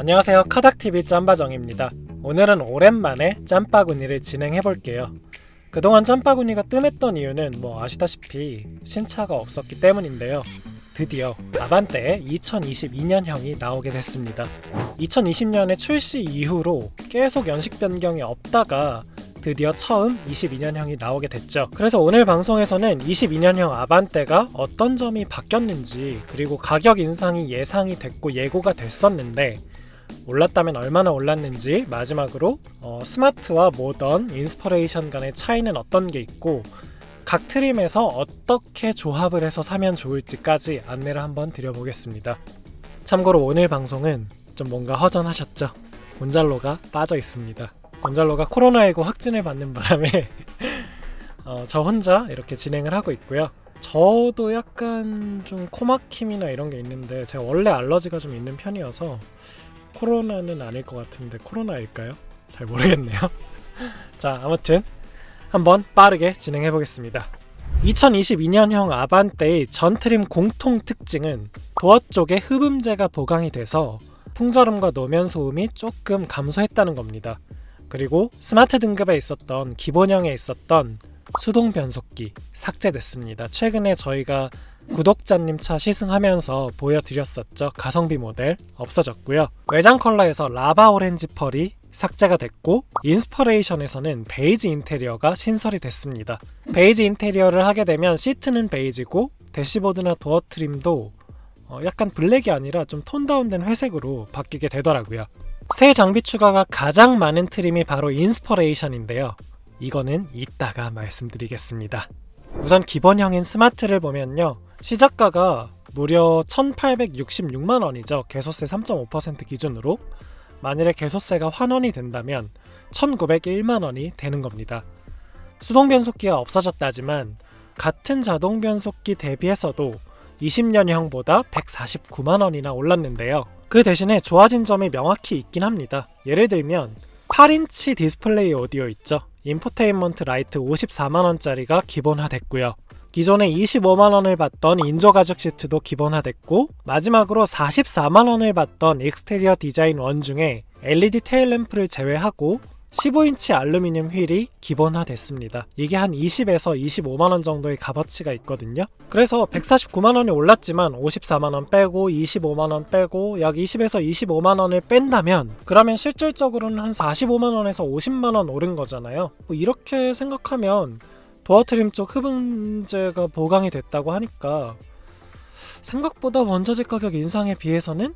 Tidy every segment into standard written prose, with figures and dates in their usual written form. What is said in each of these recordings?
안녕하세요, 카닥TV 짬바정입니다. 오늘은 오랜만에 짬바구니를 진행해볼게요. 그동안 짬바구니가 뜸했던 이유는 아시다시피 신차가 없었기 때문인데요. 드디어 아반떼의 2022년형이 나오게 됐습니다. 2020년에 출시 이후로 계속 연식 변경이 없다가 드디어 처음 22년형이 나오게 됐죠. 그래서 오늘 방송에서는 22년형 아반떼가 어떤 점이 바뀌었는지, 그리고 가격 인상이 예상이 됐고 예고가 됐었는데 올랐다면 얼마나 올랐는지, 마지막으로 스마트와 모던, 인스퍼레이션 간의 차이는 어떤 게 있고 각 트림에서 어떻게 조합을 해서 사면 좋을지까지 안내를 한번 드려보겠습니다. 참고로 오늘 방송은 좀 뭔가 허전하셨죠? 곤잘로가 빠져 있습니다. 곤잘로가 코로나19 확진을 받는 바람에 저 혼자 이렇게 진행을 하고 있고요. 저도 약간 좀 코막힘이나 이런 게 있는데, 제가 원래 알러지가 좀 있는 편이어서 코로나는 아닐 것 같은데 코로나일까요? 잘 모르겠네요. 자, 아무튼 한번 빠르게 진행해 보겠습니다. 2022년형 아반떼의 전 트림 공통 특징은 도어 쪽에 흡음재가 보강이 돼서 풍절음과 노면 소음이 조금 감소했다는 겁니다. 그리고 스마트 등급에 있었던 기본형에 있었던 수동 변속기 삭제됐습니다. 최근에 저희가 구독자님 차 시승하면서 보여드렸었죠. 가성비 모델 없어졌고요. 외장 컬러에서 라바 오렌지 펄이 삭제가 됐고, 인스퍼레이션에서는 베이지 인테리어가 신설이 됐습니다. 베이지 인테리어를 하게 되면 시트는 베이지고 대시보드나 도어 트림도 약간 블랙이 아니라 좀 톤 다운된 회색으로 바뀌게 되더라고요. 새 장비 추가가 가장 많은 트림이 바로 인스퍼레이션인데요. 이거는 이따가 말씀드리겠습니다. 우선 기본형인 스마트를 보면요, 시작가가 무려 1,866만원이죠. 개소세 3.5% 기준으로. 만일에 개소세가 환원이 된다면 1,901만원이 되는 겁니다. 수동 변속기가 없어졌다지만 같은 자동 변속기 대비해서도 20년형보다 149만원이나 올랐는데요. 그 대신에 좋아진 점이 명확히 있긴 합니다. 예를 들면 8인치 디스플레이 오디오 있죠. 인포테인먼트 라이트 54만원짜리가 기본화됐고요. 기존에 25만원을 받던 인조가죽 시트도 기본화됐고, 마지막으로 44만원을 받던 익스테리어 디자인 1 중에 LED 테일램프를 제외하고 15인치 알루미늄 휠이 기본화됐습니다. 이게 한 20에서 25만원 정도의 값어치가 있거든요. 그래서 149만원이 올랐지만 54만원 빼고 25만원 빼고 약 20에서 25만원을 뺀다면, 그러면 실질적으로는 한 45만원에서 50만원 오른 거잖아요. 이렇게 생각하면 도어 트림 쪽 흡음재가 보강이 됐다고 하니까 생각보다 원자재 가격 인상에 비해서는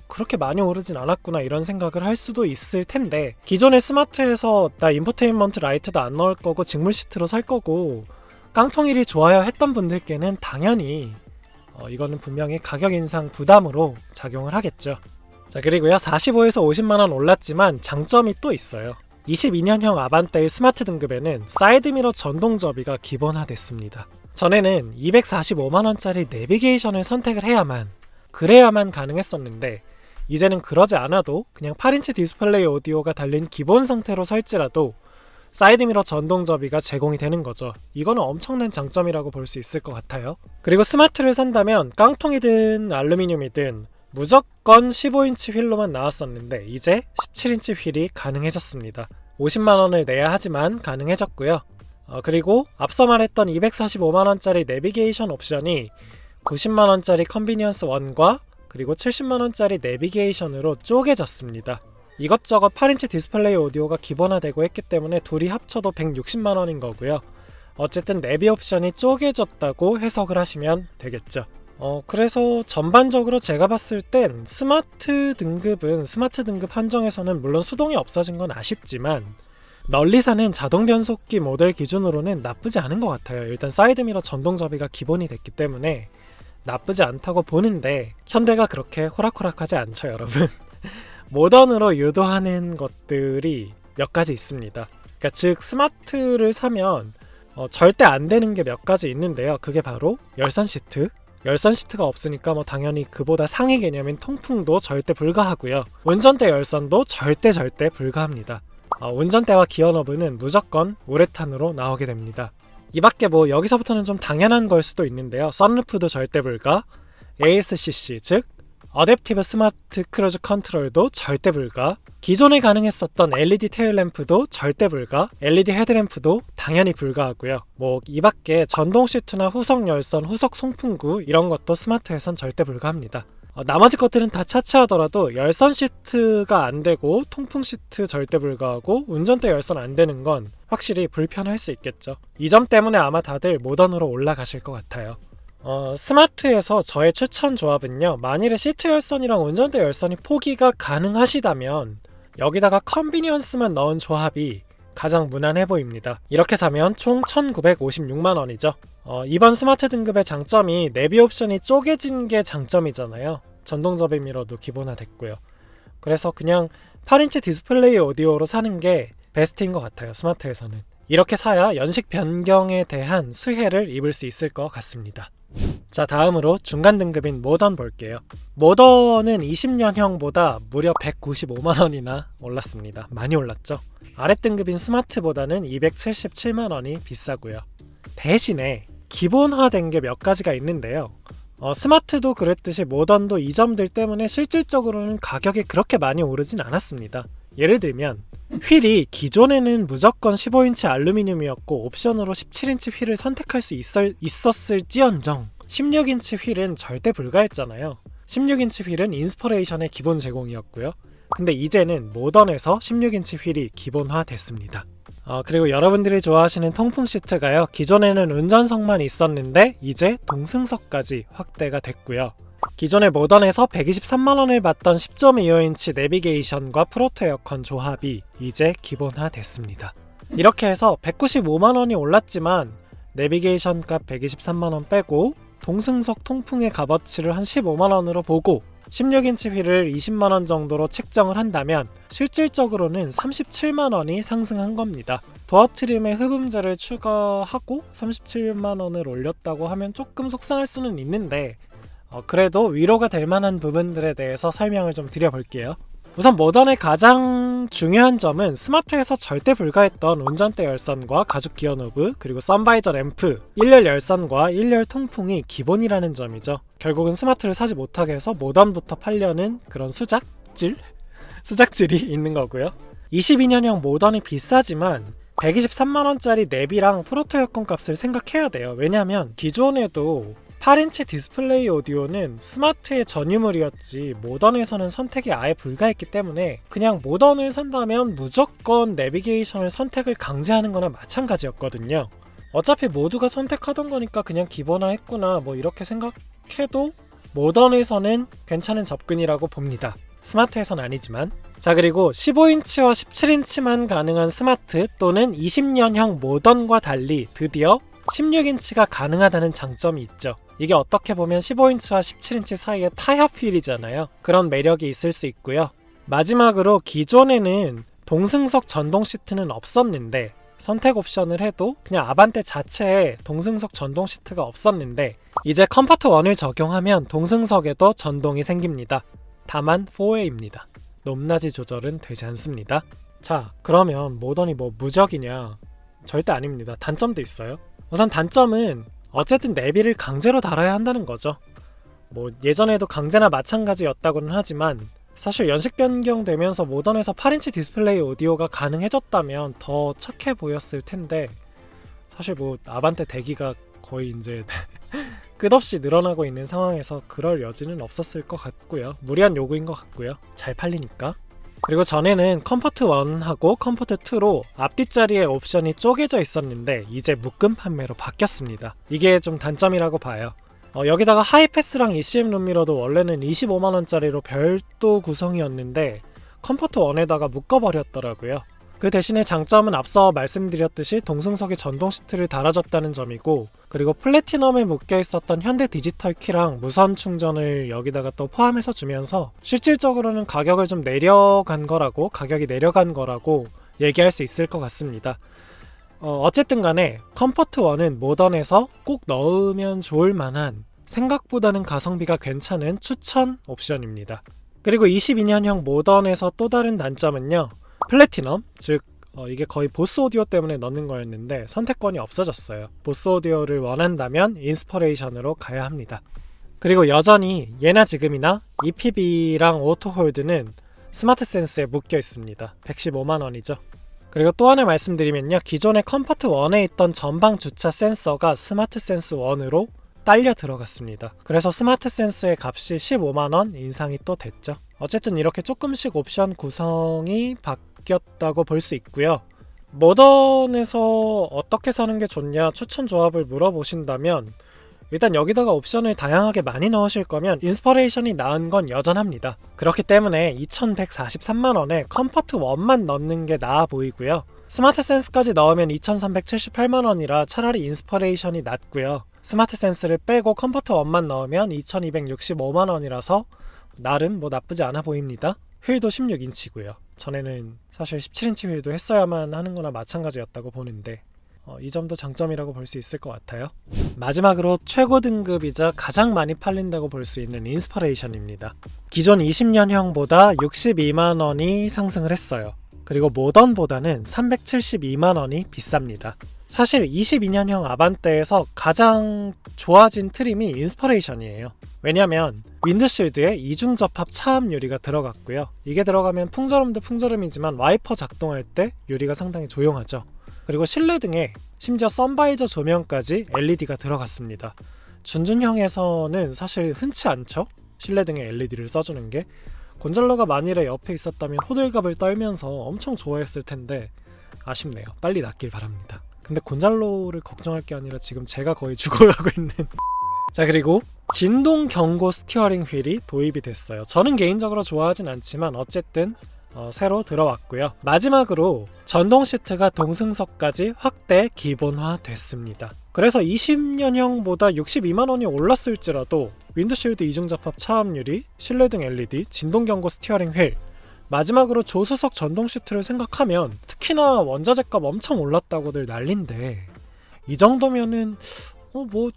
그렇게 많이 오르진 않았구나, 이런 생각을 할 수도 있을 텐데, 기존의 스마트에서 나 인포테인먼트 라이트도 안 넣을 거고 직물 시트로 살 거고 깡통일이 좋아야 했던 분들께는 당연히 이거는 분명히 가격 인상 부담으로 작용을 하겠죠. 자, 그리고요, 45에서 50만원 올랐지만 장점이 또 있어요. 22년형 아반떼의 스마트 등급에는 사이드미러 전동 접이가 기본화됐습니다. 전에는 245만원짜리 내비게이션을 선택을 그래야만 가능했었는데, 이제는 그러지 않아도 그냥 8인치 디스플레이 오디오가 달린 기본 상태로 살지라도 사이드미러 전동 접이가 제공이 되는 거죠. 이거는 엄청난 장점이라고 볼 수 있을 것 같아요. 그리고 스마트를 산다면 깡통이든 알루미늄이든 무조건 15인치 휠로만 나왔었는데 이제 17인치 휠이 가능해졌습니다. 50만원을 내야 하지만 가능해졌고요. 그리고 앞서 말했던 245만원짜리 내비게이션 옵션이 90만원짜리 컨비니언스 1과 그리고 70만원짜리 내비게이션으로 쪼개졌습니다. 이것저것 8인치 디스플레이 오디오가 기본화되고 했기 때문에 둘이 합쳐도 160만원인 거고요. 어쨌든 내비 옵션이 쪼개졌다고 해석을 하시면 되겠죠. 그래서 전반적으로 제가 봤을 땐 스마트 등급 한정에서는 물론 수동이 없어진 건 아쉽지만 널리 사는 자동 변속기 모델 기준으로는 나쁘지 않은 것 같아요. 일단 사이드미러 전동 접이가 기본이 됐기 때문에 나쁘지 않다고 보는데, 현대가 그렇게 호락호락하지 않죠, 여러분. 모던으로 유도하는 것들이 몇 가지 있습니다. 그러니까 즉 스마트를 사면 절대 안 되는 게 몇 가지 있는데요. 그게 바로 열선 시트가 없으니까 당연히 그보다 상위 개념인 통풍도 절대 불가하고요. 운전대 열선도 절대 불가합니다. 운전대와 기어너브는 무조건 우레탄으로 나오게 됩니다. 이 밖에 여기서부터는 좀 당연한 걸 수도 있는데요. 썬루프도 절대 불가, ASCC 즉 어댑티브 스마트 크루즈 컨트롤도 절대 불가, 기존에 가능했었던 LED 테일램프도 절대 불가, LED 헤드램프도 당연히 불가하고요. 이 밖에 전동 시트나 후석 열선, 후석 송풍구 이런 것도 스마트에선 절대 불가합니다. 나머지 것들은 다 차치하더라도 열선 시트가 안되고 통풍 시트 절대 불가하고 운전대 열선 안되는 건 확실히 불편할 수 있겠죠. 이 점 때문에 아마 다들 모던으로 올라가실 것 같아요. 스마트에서 저의 추천 조합은요, 만일에 시트 열선이랑 운전대 열선이 포기가 가능하시다면 여기다가 컨비니언스만 넣은 조합이 가장 무난해 보입니다. 이렇게 사면 총 1956만원이죠. 이번 스마트 등급의 장점이 내비 옵션이 쪼개진 게 장점이잖아요. 전동 접임 미러도 기본화 됐고요. 그래서 그냥 8인치 디스플레이 오디오로 사는 게 베스트인 것 같아요. 스마트에서는 이렇게 사야 연식 변경에 대한 수혜를 입을 수 있을 것 같습니다. 자, 다음으로 중간 등급인 모던 볼게요. 모던은 20년형보다 무려 195만원이나 올랐습니다. 많이 올랐죠. 아랫 등급인 스마트보다는 277만원이 비싸고요. 대신에 기본화된 게 몇 가지가 있는데요. 스마트도 그랬듯이 모던도 이 점들 때문에 실질적으로는 가격이 그렇게 많이 오르진 않았습니다. 예를 들면 휠이 기존에는 무조건 15인치 알루미늄이었고 옵션으로 17인치 휠을 선택할 수 있었을지언정 16인치 휠은 절대 불가했잖아요. 16인치 휠은 인스퍼레이션의 기본 제공이었고요. 근데 이제는 모던에서 16인치 휠이 기본화 됐습니다. 그리고 여러분들이 좋아하시는 통풍 시트가요, 기존에는 운전석만 있었는데 이제 동승석까지 확대가 됐고요. 기존의 모던에서 123만원을 받던 10.25인치 내비게이션과 프로토 에어컨 조합이 이제 기본화 됐습니다. 이렇게 해서 195만원이 올랐지만 내비게이션 값 123만원 빼고 동승석 통풍의 값어치를 한 15만원으로 보고 16인치 휠을 20만원 정도로 책정을 한다면 실질적으로는 37만원이 상승한 겁니다. 도어 트림에 흡음재를 추가하고 37만원을 올렸다고 하면 조금 속상할 수는 있는데 그래도 위로가 될 만한 부분들에 대해서 설명을 좀 드려볼게요. 우선 모던의 가장 중요한 점은 스마트에서 절대 불가했던 운전대 열선과 가죽 기어 노브, 그리고 선바이저 램프, 1열 열선과 1열 통풍이 기본이라는 점이죠. 결국은 스마트를 사지 못하게 해서 모던부터 팔려는 그런 수작질이 있는 거고요. 22년형 모던이 비싸지만 123만원짜리 내비랑 프로토 에어컨 값을 생각해야 돼요. 왜냐면 기존에도 8인치 디스플레이 오디오는 스마트의 전유물이었지 모던에서는 선택이 아예 불가했기 때문에 그냥 모던을 산다면 무조건 내비게이션을 선택을 강제하는 거나 마찬가지였거든요. 어차피 모두가 선택하던 거니까 그냥 기본화했구나 이렇게 생각해도 모던에서는 괜찮은 접근이라고 봅니다. 스마트에선 아니지만. 자, 그리고 15인치와 17인치만 가능한 스마트 또는 20년형 모던과 달리 드디어 16인치가 가능하다는 장점이 있죠. 이게 어떻게 보면 15인치와 17인치 사이에 타협 휠이잖아요. 그런 매력이 있을 수 있고요. 마지막으로 기존에는 동승석 전동 시트는 없었는데 선택 옵션을 해도 그냥 아반떼 자체에 동승석 전동 시트가 없었는데 이제 컴포트 1을 적용하면 동승석에도 전동이 생깁니다. 다만 4웨이입니다. 높낮이 조절은 되지 않습니다. 자, 그러면 모던이 무적이냐? 절대 아닙니다. 단점도 있어요. 우선 단점은 어쨌든 내비를 강제로 달아야 한다는 거죠. 예전에도 강제나 마찬가지였다고는 하지만 사실 연식 변경되면서 모던에서 8인치 디스플레이 오디오가 가능해졌다면 더 착해 보였을 텐데 사실 아반떼 대기가 거의 이제 끝없이 늘어나고 있는 상황에서 그럴 여지는 없었을 것 같고요. 무리한 요구인 것 같고요. 잘 팔리니까. 그리고 전에는 컴포트 1하고 컴포트 2로 앞뒷자리에 옵션이 쪼개져 있었는데 이제 묶음 판매로 바뀌었습니다. 이게 좀 단점이라고 봐요. 여기다가 하이패스랑 ECM 룸미러도 원래는 25만원짜리로 별도 구성이었는데 컴포트 1에다가 묶어버렸더라고요. 그 대신에 장점은 앞서 말씀드렸듯이 동승석에 전동 시트를 달아줬다는 점이고, 그리고 플래티넘에 묶여있었던 현대 디지털 키랑 무선 충전을 여기다가 또 포함해서 주면서 실질적으로는 가격이 내려간 거라고 얘기할 수 있을 것 같습니다. 어쨌든 간에 컴포트 1은 모던에서 꼭 넣으면 좋을 만한, 생각보다는 가성비가 괜찮은 추천 옵션입니다. 그리고 22년형 모던에서 또 다른 단점은요, 플래티넘, 즉 이게 거의 보스 오디오 때문에 넣는 거였는데 선택권이 없어졌어요. 보스 오디오를 원한다면 인스퍼레이션으로 가야 합니다. 그리고 여전히 예나 지금이나 EPB랑 오토홀드는 스마트 센스에 묶여 있습니다. 115만원이죠. 그리고 또 하나 말씀드리면요, 기존의 컴포트 1에 있던 전방 주차 센서가 스마트 센스 1으로 딸려 들어갔습니다. 그래서 스마트 센스의 값이 15만원 인상이 또 됐죠. 어쨌든 이렇게 조금씩 옵션 구성이 바뀌었다고 볼 수 있고요. 모던에서 어떻게 사는 게 좋냐 추천 조합을 물어보신다면, 일단 여기다가 옵션을 다양하게 많이 넣으실 거면 인스퍼레이션이 나은 건 여전합니다. 그렇기 때문에 2143만원에 컴포트 1만 넣는 게 나아 보이고요. 스마트 센스까지 넣으면 2378만원이라 차라리 인스퍼레이션이 낫고요. 스마트 센스를 빼고 컴포트 1만 넣으면 2265만원이라서 나름 뭐 나쁘지 않아 보입니다. 휠도 16인치고요. 전에는 사실 17인치 휠도 했어야만 하는 거나 마찬가지였다고 보는데 이 점도 장점이라고 볼 수 있을 것 같아요. 마지막으로 최고 등급이자 가장 많이 팔린다고 볼 수 있는 인스퍼레이션입니다. 기존 20년형보다 62만원이 상승을 했어요. 그리고 모던보다는 372만원이 비쌉니다. 사실 22년형 아반떼에서 가장 좋아진 트림이 인스퍼레이션이에요. 왜냐면 윈드실드에 이중 접합 차압 유리가 들어갔고요. 이게 들어가면 풍절음도 풍절음이지만 와이퍼 작동할 때 유리가 상당히 조용하죠. 그리고 실내 등에 심지어 선바이저 조명까지 LED가 들어갔습니다. 준준형에서는 사실 흔치 않죠? 실내 등에 LED를 써주는 게. 곤잘로가 만일에 옆에 있었다면 호들갑을 떨면서 엄청 좋아했을 텐데 아쉽네요. 빨리 낫길 바랍니다. 근데 곤잘로를 걱정할 게 아니라 지금 제가 거의 죽어가고 있는 자, 그리고 진동 경고 스티어링 휠이 도입이 됐어요. 저는 개인적으로 좋아하진 않지만 어쨌든 새로 들어왔고요. 마지막으로 전동 시트가 동승석까지 확대 기본화 됐습니다. 그래서 20년형보다 62만원이 올랐을지라도 윈드실드 이중접합 차압유리, 실내등 LED, 진동경고 스티어링 휠, 마지막으로 조수석 전동 시트를 생각하면 특히나 원자재값 엄청 올랐다고들 난린데 이 정도면은 뭐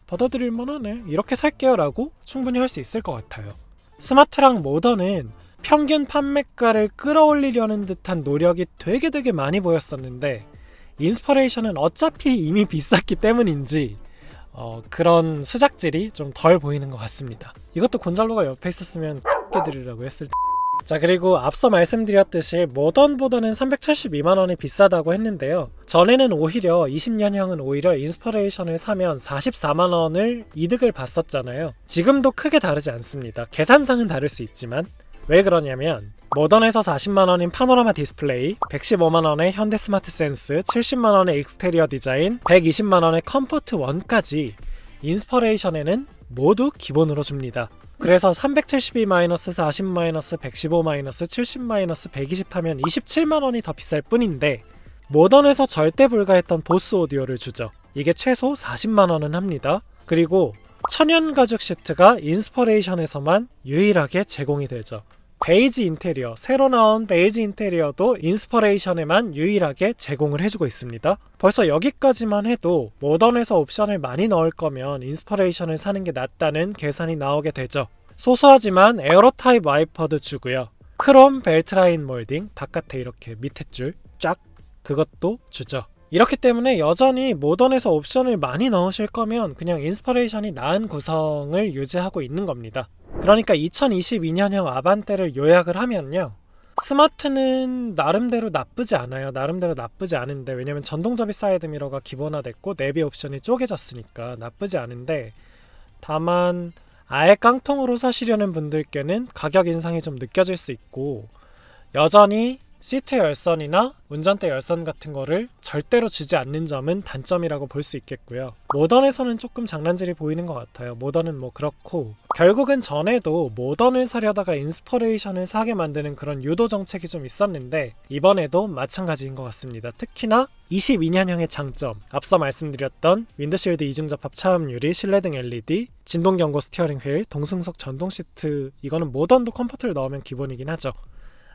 받아들일 만하네, 이렇게 살게요 라고 충분히 할 수 있을 것 같아요. 스마트랑 모던은 평균 판매가를 끌어올리려는 듯한 노력이 되게 많이 보였었는데 인스퍼레이션은 어차피 이미 비쌌기 때문인지 그런 수작질이 좀 덜 보이는 것 같습니다. 이것도 곤잘로가 옆에 있었으면 X들이라고 했을 때. 자, 그리고 앞서 말씀드렸듯이 모던보다는 372만원이 비싸다고 했는데요. 전에는 오히려 20년형은 오히려 인스퍼레이션을 사면 44만원을 이득을 봤었잖아요. 지금도 크게 다르지 않습니다. 계산상은 다를 수 있지만. 왜 그러냐면 모던에서 40만원인 파노라마 디스플레이, 115만원의 현대 스마트 센스, 70만원의 익스테리어 디자인, 120만원의 컴포트 1까지 인스퍼레이션에는 모두 기본으로 줍니다. 그래서 372-40-115-70-120 120 하면 27만원이 더 비쌀 뿐인데 모던에서 절대 불가했던 보스 오디오를 주죠. 이게 최소 40만원은 합니다. 그리고 천연 가죽 시트가 인스퍼레이션에서만 유일하게 제공이 되죠. 베이지 인테리어, 새로 나온 베이지 인테리어도 인스퍼레이션에만 유일하게 제공을 해주고 있습니다. 벌써 여기까지만 해도 모던에서 옵션을 많이 넣을 거면 인스퍼레이션을 사는 게 낫다는 계산이 나오게 되죠. 소소하지만 에어로 타입 와이퍼도 주고요. 크롬 벨트라인 몰딩, 바깥에 이렇게 밑에 줄 쫙, 그것도 주죠. 이렇기 때문에 여전히 모던에서 옵션을 많이 넣으실 거면 그냥 인스퍼레이션이 나은 구성을 유지하고 있는 겁니다. 그러니까 2022년형 아반떼를 요약을 하면요, 스마트는 나름대로 나쁘지 않아요. 나름대로 나쁘지 않은데, 왜냐면 전동접이 사이드미러가 기본화됐고 내비 옵션이 쪼개졌으니까 나쁘지 않은데, 다만 아예 깡통으로 사시려는 분들께는 가격 인상이 좀 느껴질 수 있고, 여전히 시트 열선이나 운전대 열선 같은 거를 절대로 주지 않는 점은 단점이라고 볼 수 있겠고요. 모던에서는 조금 장난질이 보이는 것 같아요. 모던은 뭐 그렇고, 결국은 전에도 모던을 사려다가 인스퍼레이션을 사게 만드는 그런 유도 정책이 좀 있었는데 이번에도 마찬가지인 것 같습니다. 특히나 22년형의 장점, 앞서 말씀드렸던 윈드실드 이중접합 차음유리, 실내등 LED, 진동경고 스티어링 휠, 동승석 전동 시트, 이거는 모던도 컴포트를 넣으면 기본이긴 하죠.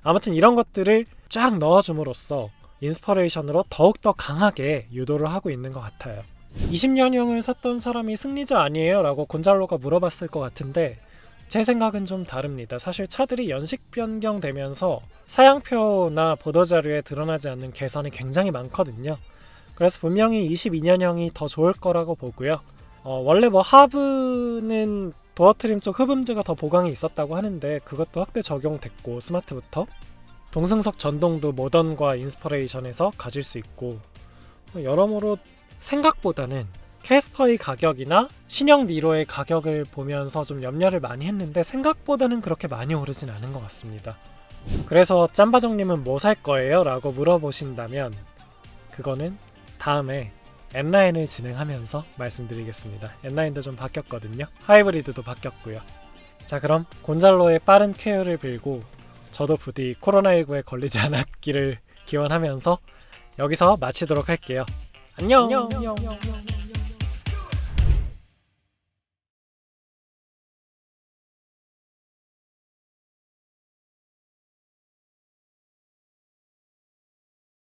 아무튼 이런 것들을 쫙 넣어줌으로써 인스퍼레이션으로 더욱더 강하게 유도를 하고 있는 것 같아요. 20년형을 샀던 사람이 승리자 아니에요? 라고 곤잘로가 물어봤을 것 같은데 제 생각은 좀 다릅니다. 사실 차들이 연식 변경되면서 사양표나 보도자료에 드러나지 않는 개선이 굉장히 많거든요. 그래서 분명히 22년형이 더 좋을 거라고 보고요. 원래 뭐 하브는 도어 트림 쪽 흡음즈가 더 보강이 있었다고 하는데 그것도 확대 적용됐고 스마트부터 동승석 전동도 모던과 인스퍼레이션에서 가질 수 있고 여러모로 생각보다는 캐스퍼의 가격이나 신형 니로의 가격을 보면서 좀 염려를 많이 했는데 생각보다는 그렇게 많이 오르진 않은 것 같습니다. 그래서 짬바정님은 뭐 살 거예요? 라고 물어보신다면 그거는 다음에 N9을 진행하면서 말씀드리겠습니다. N9도 좀 바뀌었거든요. 하이브리드도 바뀌었고요. 자, 그럼 곤잘로의 빠른 쾌유를 빌고 저도 부디 코로나19에 걸리지 않았기를 기원하면서 여기서 마치도록 할게요. 안녕.